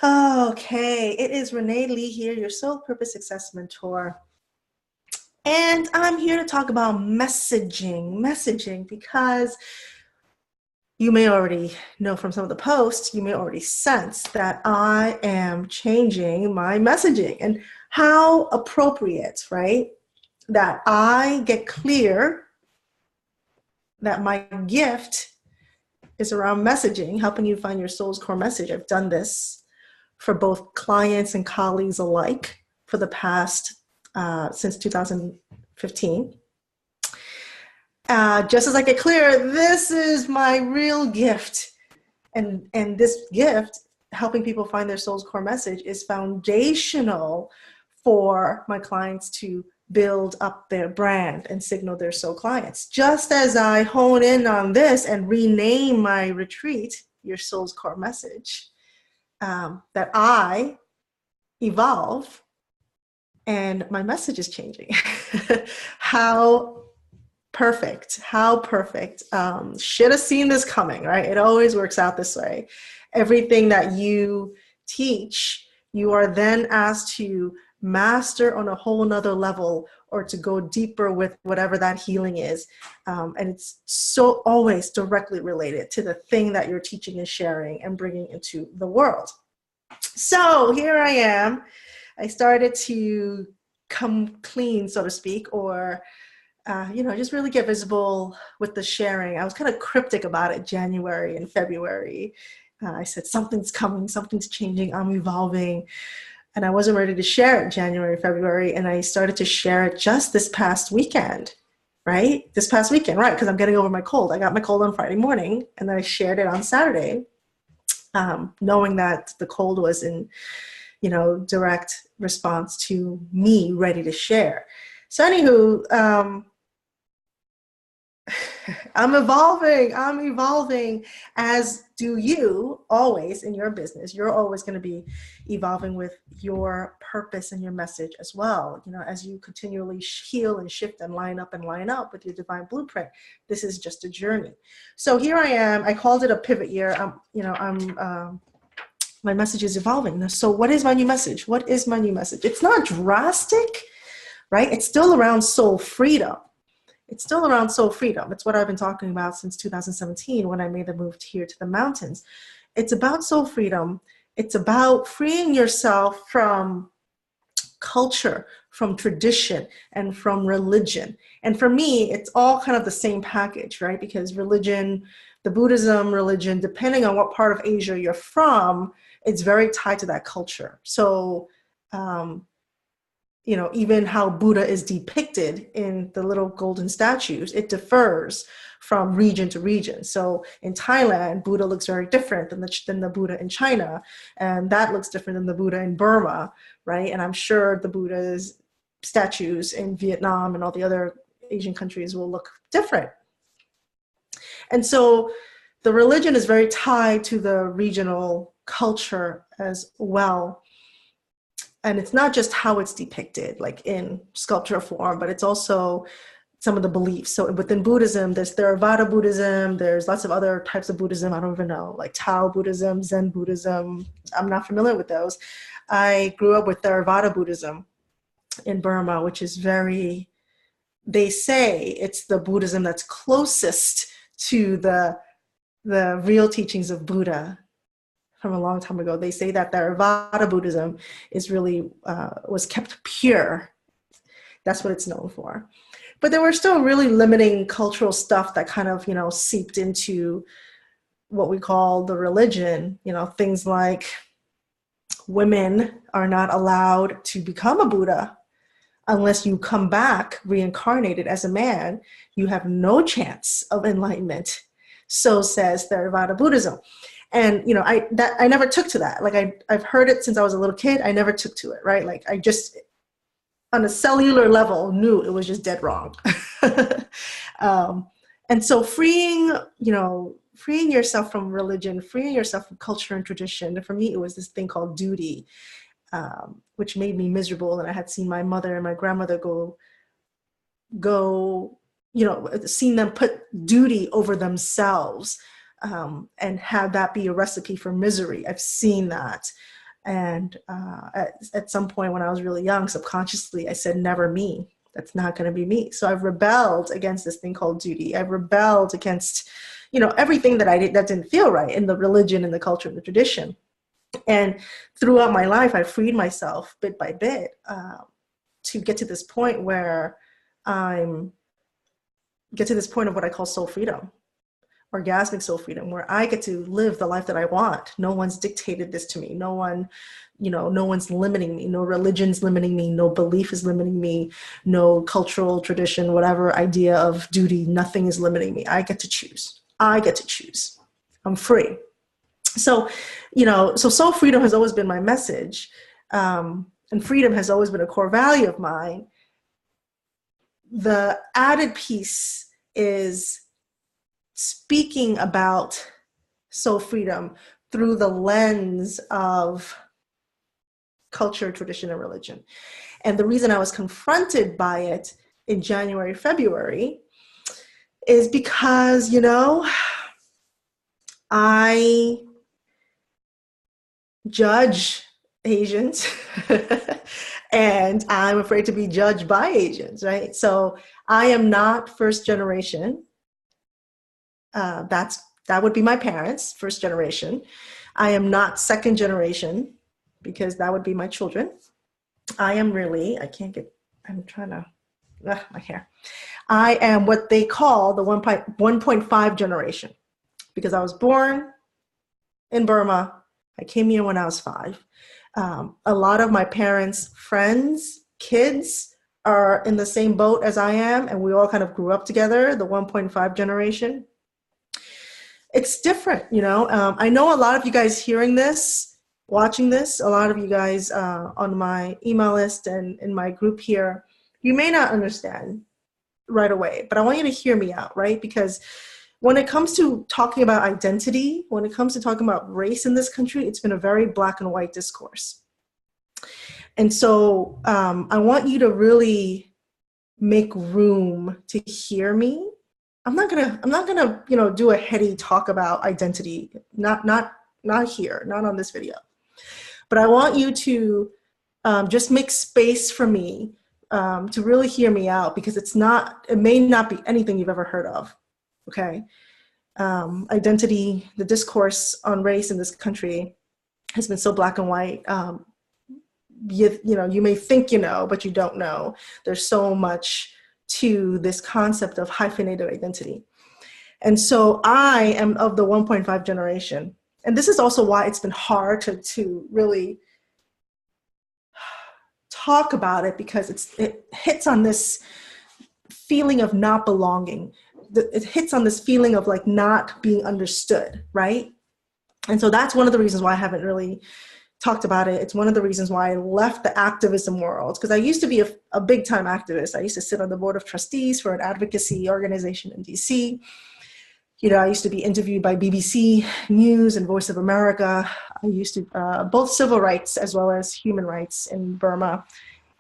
Okay, it is Renee Lee here, your Soul Purpose Success Mentor. And I'm here to talk about messaging, because you may already know from some of the posts, you may already sense that I am changing my messaging, and how appropriate, right? That I get clear that my gift is around messaging, helping you find your soul's core message. I've done this for both clients and colleagues alike for the past, since 2015. Just as I get clear, this is my real gift. And this gift, helping people find their soul's core message, is foundational for my clients to build up their brand and signal their soul clients. Just as I hone in on this and rename my retreat, Your Soul's Core Message, that I evolve and my message is changing. How perfect, how perfect. Should have seen this coming, right? It always works out this way. Everything that you teach, you are then asked to master on a whole nother level, or to go deeper with whatever that healing is. And it's so always directly related to the thing that you're teaching and sharing and bringing into the world. So here I am. I started to come clean, so to speak, or just really get visible with the sharing. I was kind of cryptic about it January and February. I said, something's coming, something's changing, I'm evolving. And I wasn't ready to share it January, February. And I started to share it just this past weekend, right? This past weekend, right? Because I'm getting over my cold. I got my cold on Friday morning, and then I shared it on Saturday, knowing that the cold was in, direct response to me ready to share. So anywho, I'm evolving, as do you always in your business. You're always going to be evolving with your purpose and your message as well. As you continually heal and shift and line up with your divine blueprint. This is just a journey. So here I am. I called it a pivot year. My message is evolving. So what is my new message? It's not drastic, right? It's still around soul freedom. It's what I've been talking about since 2017, when I made the move here to the mountains. It's about soul freedom. It's about freeing yourself from culture, from tradition, and from religion. And for me, it's all kind of the same package, right? Because religion, the Buddhism religion, depending on what part of Asia you're from, it's very tied to that culture. So, even how Buddha is depicted in the little golden statues, it differs from region to region. So in Thailand, Buddha looks very different than the Buddha in China. And that looks different than the Buddha in Burma, right? And I'm sure the Buddha's statues in Vietnam and all the other Asian countries will look different. And so the religion is very tied to the regional culture as well. And it's not just how it's depicted, like in sculptural form, but it's also some of the beliefs. So within Buddhism, there's Theravada Buddhism, there's lots of other types of Buddhism, I don't even know, like Tao Buddhism, Zen Buddhism. I'm not familiar with those. I grew up with Theravada Buddhism in Burma, which is they say it's the Buddhism that's closest to the real teachings of Buddha from a long time ago. They say that Theravada Buddhism is really, was kept pure. That's what it's known for. But there were still really limiting cultural stuff that kind of, seeped into what we call the religion. Things like women are not allowed to become a Buddha unless you come back reincarnated as a man. You have no chance of enlightenment. So says Theravada Buddhism. And, I never took to that. Like I've heard it since I was a little kid. I never took to it, right? Like I just, on a cellular level, knew it was just dead wrong. And so freeing yourself from religion, freeing yourself from culture and tradition. For me, it was this thing called duty, which made me miserable. And I had seen my mother and my grandmother seen them put duty over themselves. And have that be a recipe for misery. I've seen that. And at some point when I was really young, subconsciously, I said, never me. That's not going to be me. So I've rebelled against this thing called duty. I've rebelled against, everything that I did that didn't feel right in the religion and the culture and the tradition. And throughout my life, I freed myself bit by bit to get to this point where get to this point of what I call soul freedom, orgasmic soul freedom, where I get to live the life that I want. No one's dictated this to me. No one's limiting me. No religion's limiting me. No belief is limiting me. No cultural tradition, whatever idea of duty, nothing is limiting me. I get to choose. I'm free. So, so soul freedom has always been my message. And freedom has always been a core value of mine. The added piece is speaking about soul freedom through the lens of culture, tradition, and religion. And the reason I was confronted by it in January, February is because, I judge Asians and I'm afraid to be judged by Asians, right? So I am not first generation. That would be my parents, first generation. I am not second generation because that would be my children. I am really, my hair. I am what they call the 1.5 generation because I was born in Burma. I came here when I was 5. A lot of my parents' friends, kids are in the same boat as I am, and we all kind of grew up together, the 1.5 generation. It's different, I know a lot of you guys hearing this, watching this, a lot of you guys on my email list and in my group here, you may not understand right away, but I want you to hear me out, right? Because when it comes to talking about identity, when it comes to talking about race in this country, it's been a very black and white discourse. And so I want you to really make room to hear me. I'm not gonna, do a heady talk about identity, not here, not on this video. But I want you to just make space for me to really hear me out, because it may not be anything you've ever heard of. Okay. Identity, the discourse on race in this country has been so black and white. You may think but you don't know. There's so much to this concept of hyphenated identity. And so I am of the 1.5 generation. And this is also why it's been hard to really talk about it, because it hits on this feeling of not belonging. It hits on this feeling of like not being understood, right? And so that's one of the reasons why I haven't really talked about it. It's one of the reasons why I left the activism world, because I used to be a big time activist. I used to sit on the board of trustees for an advocacy organization in DC. I used to be interviewed by BBC News and Voice of America. I used to both civil rights as well as human rights in Burma.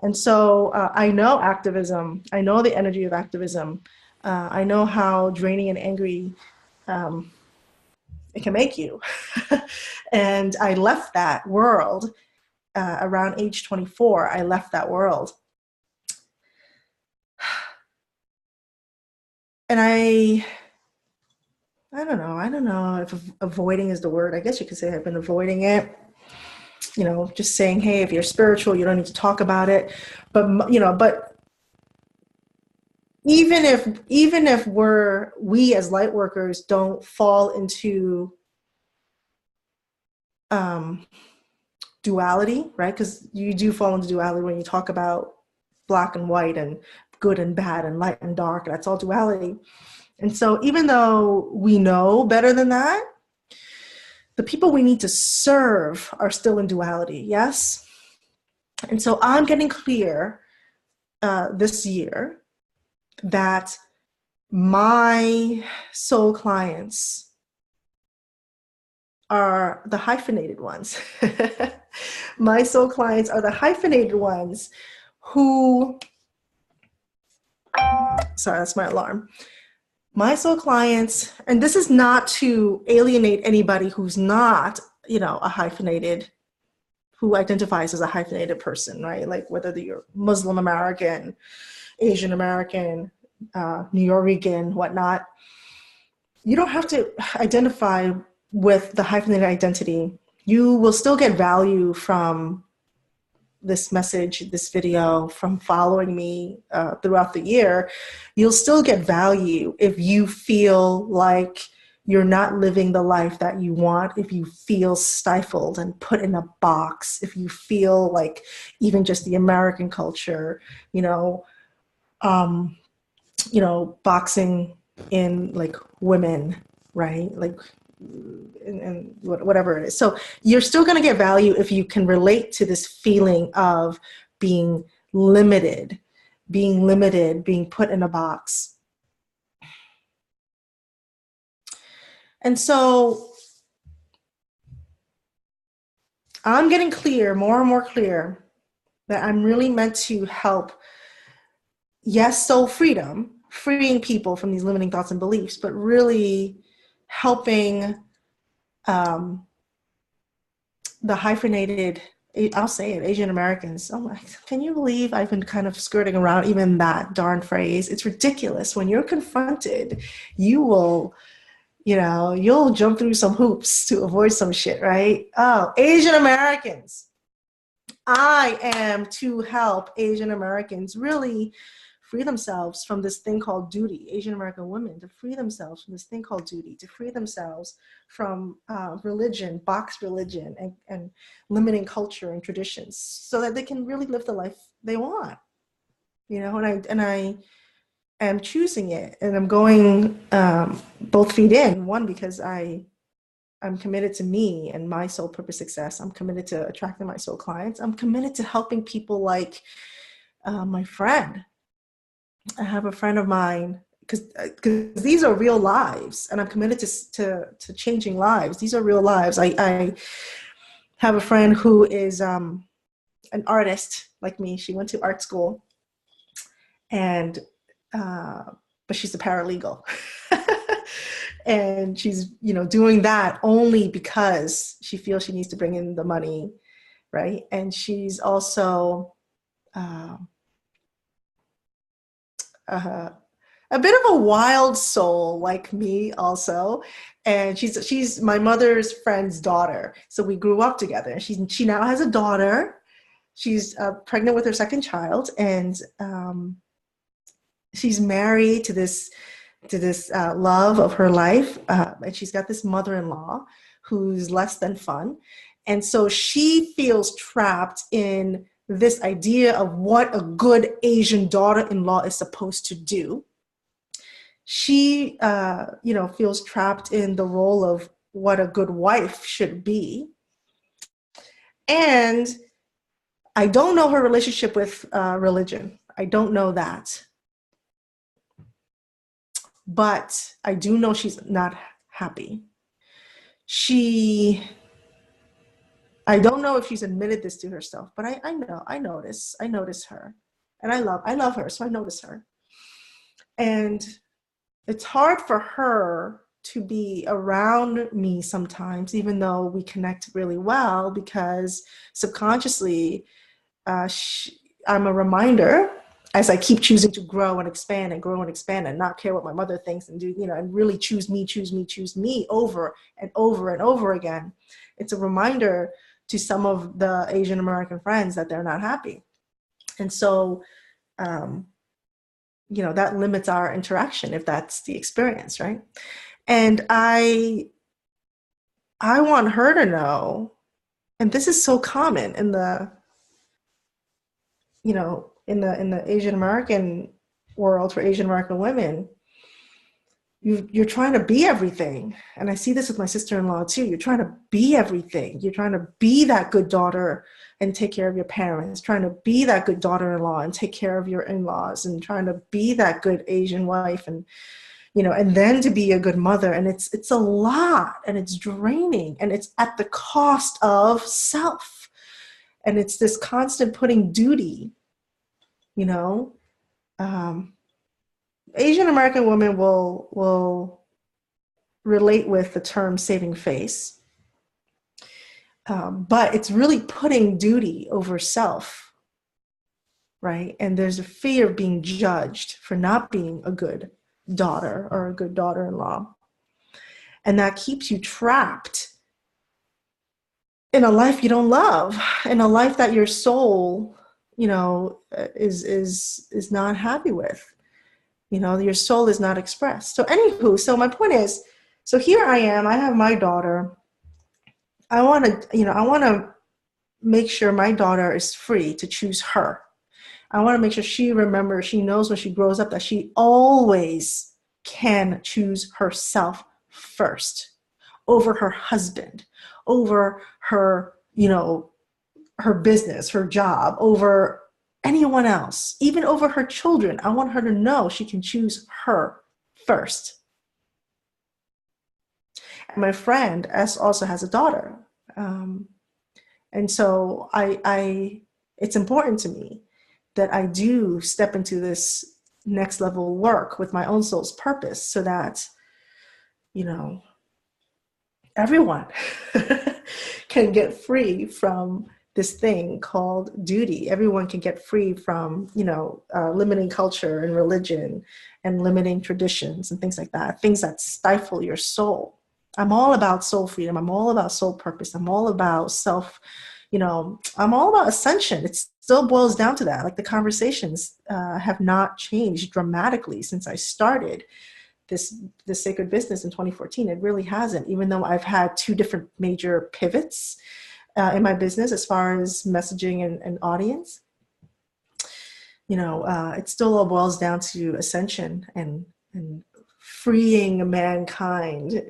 And so I know activism. I know the energy of activism. I know how draining and angry it can make you. And I left that world around age 24. I left that world. And I don't know if avoiding is the word. I guess you could say I've been avoiding it. Just saying, hey, if you're spiritual, you don't need to talk about it. But, but even if we as light workers don't fall into duality, right? Because you do fall into duality when you talk about black and white and good and bad and light and dark. That's all duality. And so even though we know better than that, the people we need to serve are still in duality, yes? And so I'm getting clear this year that my soul clients are the hyphenated ones. My soul clients are the hyphenated ones who, sorry, that's my alarm. My soul clients, and this is not to alienate anybody who's not, a hyphenated who identifies as a hyphenated person, right? Like whether you're Muslim American, Asian American, New Yorican, whatnot, you don't have to identify with the hyphenated identity. You will still get value from this message, this video, from following me throughout the year. You'll still get value if you feel like you're not living the life that you want, if you feel stifled and put in a box, if you feel like even just the American culture, you know, boxing in like women, right? Like, and whatever it is. So you're still going to get value if you can relate to this feeling of being limited, being put in a box. And so I'm getting clear, more and more clear, that I'm really meant to help, yes, soul freedom, freeing people from these limiting thoughts and beliefs, but really helping the hyphenated, I'll say it, Asian Americans. Oh my, can you believe I've been kind of skirting around even that darn phrase? It's ridiculous. When you're confronted, you will, you'll jump through some hoops to avoid some shit, right? Oh, Asian Americans. I am to help Asian Americans really free themselves from this thing called duty, Asian American women, to free themselves from this thing called duty, to free themselves from religion, box religion, and limiting culture and traditions, so that they can really live the life they want. And I am choosing it, and I'm going both feet in. One, because I'm committed to me and my soul purpose success. I'm committed to attracting my soul clients. I'm committed to helping people like my friend. I have a friend of mine, because these are real lives, and I'm committed to changing lives. These are real lives. I have a friend who is an artist like me. She went to art school, and but she's a paralegal. And she's doing that only because she feels she needs to bring in the money, right? And she's also a bit of a wild soul like me also. And she's my mother's friend's daughter, so we grew up together. And she now has a daughter. She's pregnant with her second child, and she's married to this love of her life, and she's got this mother-in-law who's less than fun. And so she feels trapped in this idea of what a good Asian daughter-in-law is supposed to do. She feels trapped in the role of what a good wife should be. And I don't know her relationship with religion. I don't know that. But I do know she's not happy. I don't know if she's admitted this to herself, but I notice her, and I love her, so I notice her. And it's hard for her to be around me sometimes, even though we connect really well, because subconsciously, I'm a reminder, as I keep choosing to grow and expand and not care what my mother thinks and do, and really choose me over and over and over again. It's a reminder to some of the Asian American friends that they're not happy. And so, that limits our interaction if that's the experience, right? And I want her to know, and this is so common in the, in the Asian American world, for Asian American women, you're trying to be everything. And I see this with my sister-in-law too. You're trying to be everything. You're trying to be that good daughter and take care of your parents, trying to be that good daughter-in-law and take care of your in-laws, and trying to be that good Asian wife, and and then to be a good mother. And it's a lot, and it's draining, and it's at the cost of self. And it's this constant putting duty, Asian American women will relate with the term saving face. But it's really putting duty over self, right? And there's a fear of being judged for not being a good daughter or a good daughter-in-law. And that keeps you trapped in a life you don't love, in a life that your soul, is not happy with. Your soul is not expressed. So anywho, so my point is, so here I am, I have my daughter. I want to make sure my daughter is free to choose her. I want to make sure she remembers, she knows when she grows up that she always can choose herself first over her husband, over her, her business, her job, over anyone else, even over her children. I want her to know she can choose her first. And my friend S also has a daughter. And so it's important to me that I do step into this next level work with my own soul's purpose so that, everyone can get free from this thing called duty. Everyone can get free from, limiting culture and religion and limiting traditions and things like that, things that stifle your soul. I'm all about soul freedom. I'm all about soul purpose. I'm all about I'm all about ascension. It still boils down to that. Like the conversations have not changed dramatically since I started this sacred business in 2014. It really hasn't, even though I've had two different major pivots in my business as far as messaging and audience. It still all boils down to ascension and freeing mankind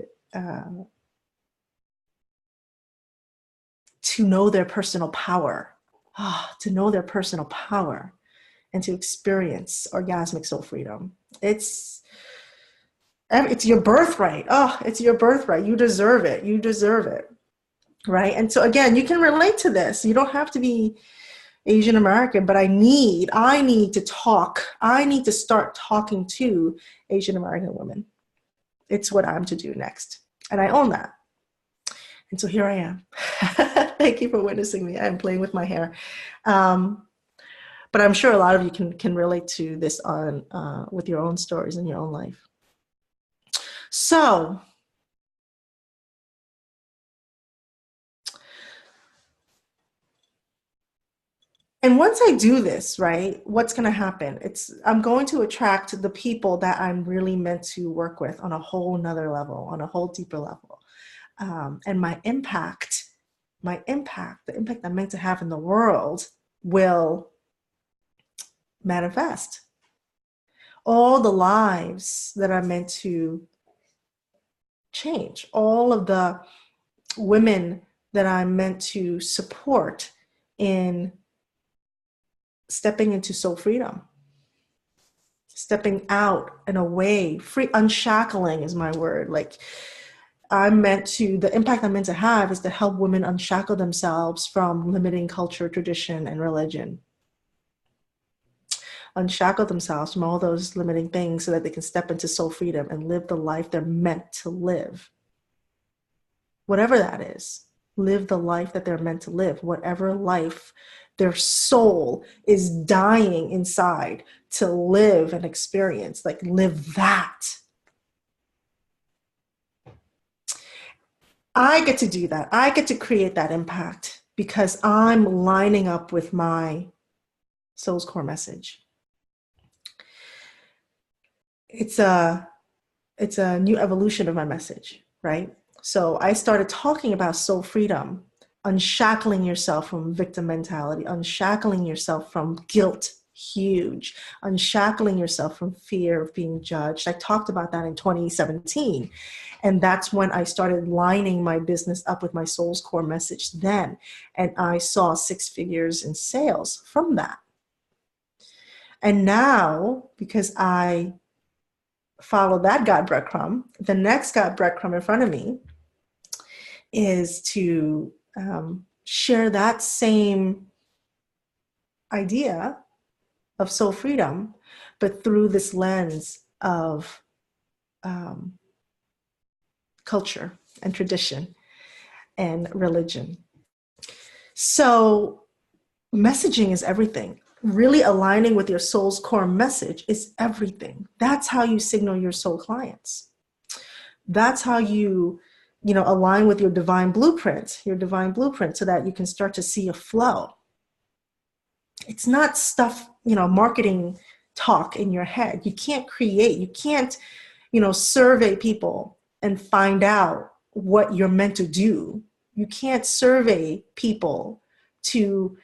to know their personal power, to know their personal power and to experience orgasmic soul freedom. It's your birthright. It's your birthright. You deserve it. You deserve it. Right. And so again, you can relate to this. You don't have to be Asian American, but I need to talk. I need to start talking to Asian American women. It's what I'm to do next. And I own that. And so here I am. Thank you for witnessing me. I'm playing with my hair. But I'm sure a lot of you can relate to this on with your own stories in your own life. So and once I do this, right, what's going to happen? I'm going to attract the people that I'm really meant to work with on a whole nother level, on a whole deeper level. And my impact, the impact I'm meant to have in the world will manifest. All the lives that are meant to change, all of the women that I'm meant to support in stepping into soul freedom, stepping out and away, free, unshackling is my word. Like the impact I'm meant to have is to help women unshackle themselves from limiting culture, tradition, and religion. Unshackle themselves from all those limiting things so that they can step into soul freedom and live the life they're meant to live. Whatever that is, live the life that they're meant to live, whatever life their soul is dying inside to live and experience, like live that. I get to do that. I get to create that impact because I'm lining up with my soul's core message. It's a new evolution of my message, right? So I started talking about soul freedom, unshackling yourself from victim mentality, unshackling yourself from guilt, huge, unshackling yourself from fear of being judged. I talked about that in 2017. And that's when I started lining my business up with my soul's core message then. And I saw 6 figures in sales from that. And now, because I follow that God breadcrumb, the next God breadcrumb in front of me is to share that same idea of soul freedom, but through this lens of culture and tradition and religion So messaging is everything. Really aligning with your soul's core message is everything. That's how you signal your soul clients. That's how you align with your divine blueprint, so that you can start to see a flow. It's not stuff, marketing talk in your head. You can't create, you can't, survey people and find out what you're meant to do. You can't survey people to,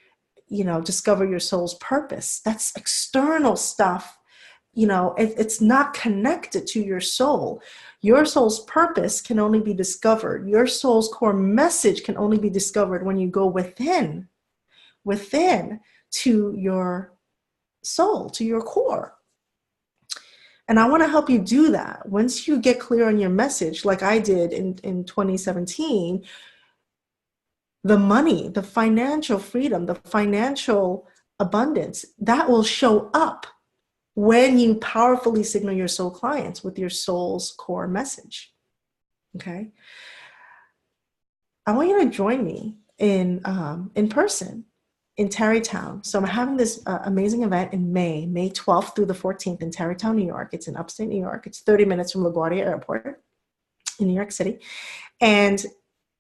discover your soul's purpose. That's external stuff. It's not connected to your soul. Your soul's purpose can only be discovered. Your soul's core message can only be discovered when you go within to your soul, to your core. And I want to help you do that. Once you get clear on your message, like I did in 2017, the money, the financial freedom, the financial abundance, that will show up when you powerfully signal your soul clients with your soul's core message. Okay? I want you to join me in person in Tarrytown. So I'm having this amazing event in May 12th through the 14th in Tarrytown, New York. It's in upstate New York. It's 30 minutes from LaGuardia Airport in New York City. And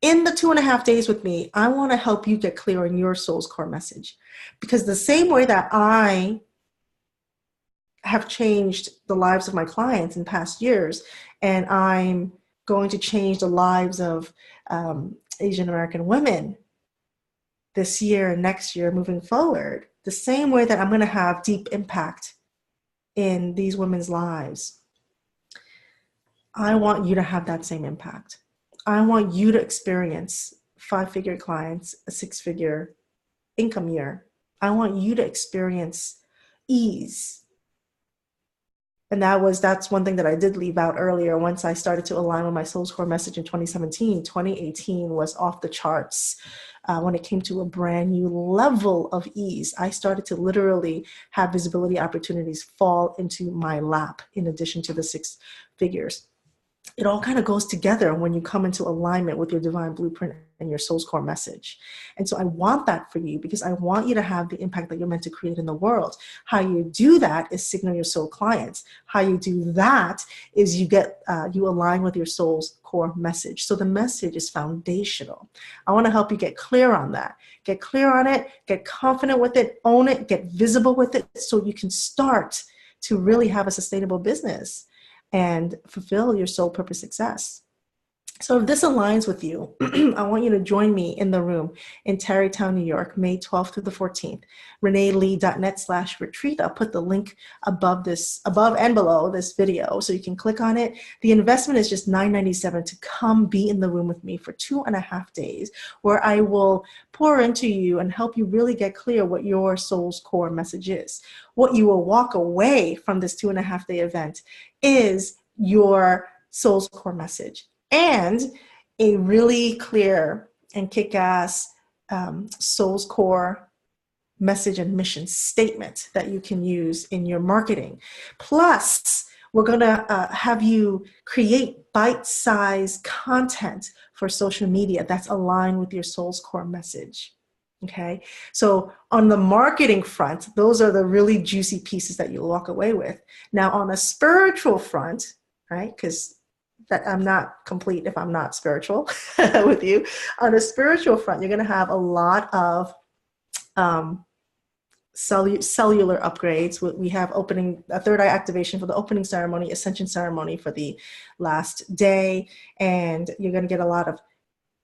in the 2.5 days with me, I want to help you get clear on your soul's core message. Because the same way that I have changed the lives of my clients in past years, and I'm going to change the lives of Asian American women this year and next year moving forward, the same way that I'm going to have deep impact in these women's lives, I want you to have that same impact. I want you to experience 5-figure clients, a 6-figure income year. I want you to experience ease. And that's one thing that I did leave out earlier. Once I started to align with my soul's core message in 2017, 2018 was off the charts when it came to a brand new level of ease. I started to literally have visibility opportunities fall into my lap in addition to the 6 figures. It all kind of goes together when you come into alignment with your divine blueprint and your soul's core message. And so I want that for you because I want you to have the impact that you're meant to create in the world. How you do that is signal your soul clients. How you do that is you align with your soul's core message. So the message is foundational. I want to help you get clear on that. Get clear on it, get confident with it, own it, get visible with it so you can start to really have a sustainable business and fulfill your soul purpose success. So if this aligns with you, I want you to join me in the room in Tarrytown, New York, May 12th through the 14th, reneelee.net/retreat. I'll put the link above and below this video so you can click on it. The investment is just $9.97 to come be in the room with me for 2.5 days, where I will pour into you and help you really get clear what your soul's core message is. What you will walk away from this 2.5-day event is your soul's core message and a really clear and kick-ass soul's core message and mission statement that you can use in your marketing. Plus, we're going to have you create bite-sized content for social media that's aligned with your soul's core message. Okay, so on the marketing front, those are the really juicy pieces that you'll walk away with. Now, on a spiritual front, right, because that I'm not complete if I'm not spiritual with you. On a spiritual front, you're going to have a lot of cellular upgrades. We have a third eye activation for the opening ceremony, ascension ceremony for the last day, and you're going to get a lot of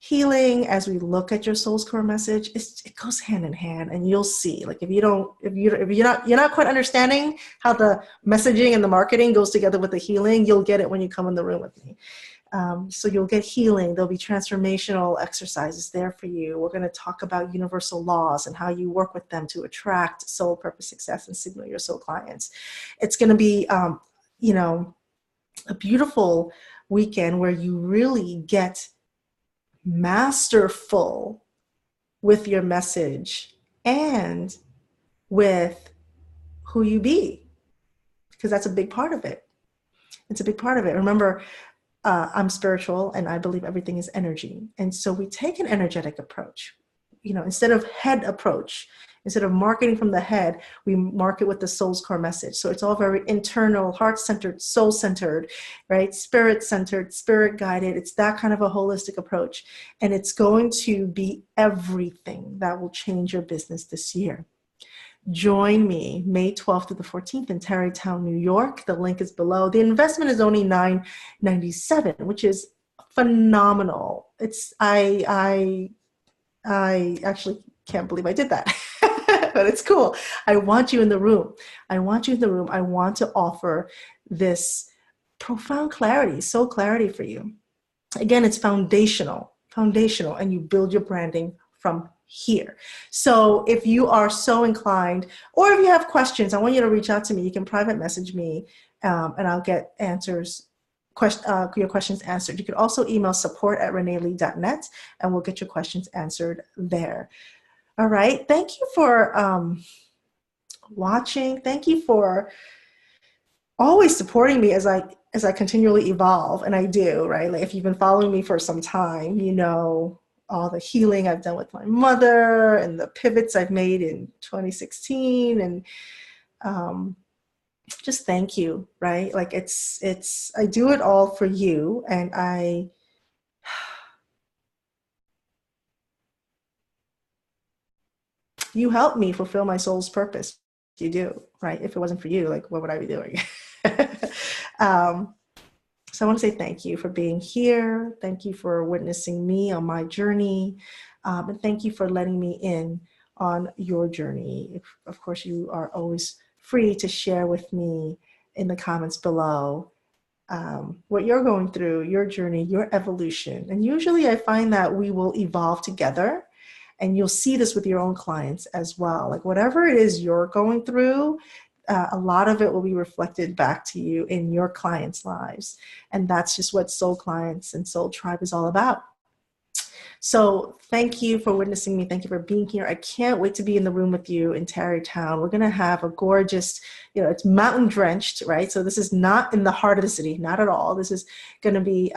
healing as we look at your soul's core message. It goes hand in hand, and you'll see. Like if you're not quite understanding how the messaging and the marketing goes together with the healing, you'll get it when you come in the room with me. So you'll get healing. There'll be transformational exercises there for you. We're going to talk about universal laws and how you work with them to attract soul purpose success and signal your soul clients. It's going to be, a beautiful weekend where you really get masterful with your message and with who you be, because that's a big part of it. It's a big part of it. Remember, I'm spiritual and I believe everything is energy. And so we take an energetic approach. instead of head approach, instead of marketing from the head, we market with the soul's core message. So it's all very internal, heart-centered, soul-centered, right? Spirit-centered, spirit-guided. It's that kind of a holistic approach. And it's going to be everything that will change your business this year. Join me May 12th to the 14th in Tarrytown, New York. The link is below. The investment is only $9.97, which is phenomenal. I actually can't believe I did that. But it's cool. I want you in the room. I want you in the room. I want to offer this profound clarity, soul clarity for you. Again, it's foundational, and you build your branding from here. So if you are so inclined, or if you have questions, I want you to reach out to me. You can private message me, and I'll get your questions answered. You could also email support@reneelee.net, and we'll get your questions answered there. All right. Thank you for watching. Thank you for always supporting me as I continually evolve, and I do, right? Like if you've been following me for some time, you know all the healing I've done with my mother and the pivots I've made in 2016, and just thank you, right? Like I do it all for you, and you help me fulfill my soul's purpose. You do, right? If it wasn't for you, like what would I be doing? So I want to say thank you for being here. Thank you for witnessing me on my journey. And thank you for letting me in on your journey. Of course, you are always free to share with me in the comments below what you're going through, your journey, your evolution. And usually I find that we will evolve together. And you'll see this with your own clients as well. Like whatever it is you're going through, a lot of it will be reflected back to you in your clients' lives. And that's just what Soul Clients and Soul Tribe is all about. So thank you for witnessing me. Thank you for being here. I can't wait to be in the room with you in Tarrytown. We're going to have a gorgeous, it's mountain drenched, right? So this is not in the heart of the city, not at all. This is going to be,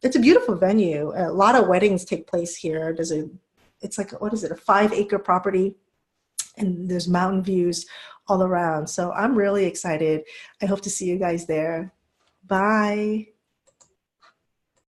it's a beautiful venue. A lot of weddings take place here. It's like, what is it, a 5-acre property, and there's mountain views all around. So I'm really excited. I hope to see you guys there. Bye.